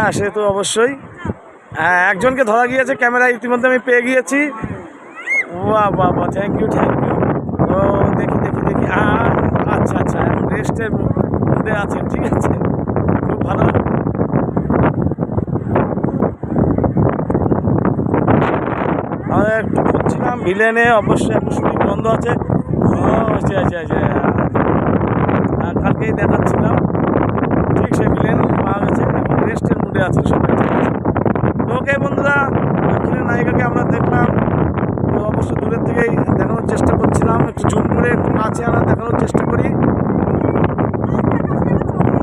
হ্যাঁ সে তো অবশ্যই। একজনকে ধরা গিয়েছে, ক্যামেরা ইতিমধ্যে আমি পেয়ে গিয়েছি। বাহ বাহ বাহ, থ্যাংক ইউ থ্যাংক ইউ। তো দেখি দেখি দেখি, আচ্ছা আচ্ছা, রেস্টের মুডে আছেন, ঠিক আছে, খুব ভালো। আমরা একটু খুঁজছিলাম ভিলেনে, অবশ্যই একটু শুটিং বন্ধ আছে। আচ্ছা আচ্ছা আচ্ছা, কালকেই দেখাচ্ছিলাম, ঠিক সে ভিলেন পাওয়া গেছে এবং রেস্টের মুডে আছে সবাই, ঠিক আছে। তো ওকে বন্ধুরা, ভিলেন নায়িকাকে আমরা দেখলাম। তো অবশ্যই দূরের থেকেই দেখানোর চেষ্টা করছিলাম, একটু জুম করে একটু কাছে আনা দেখানোর চেষ্টা করি।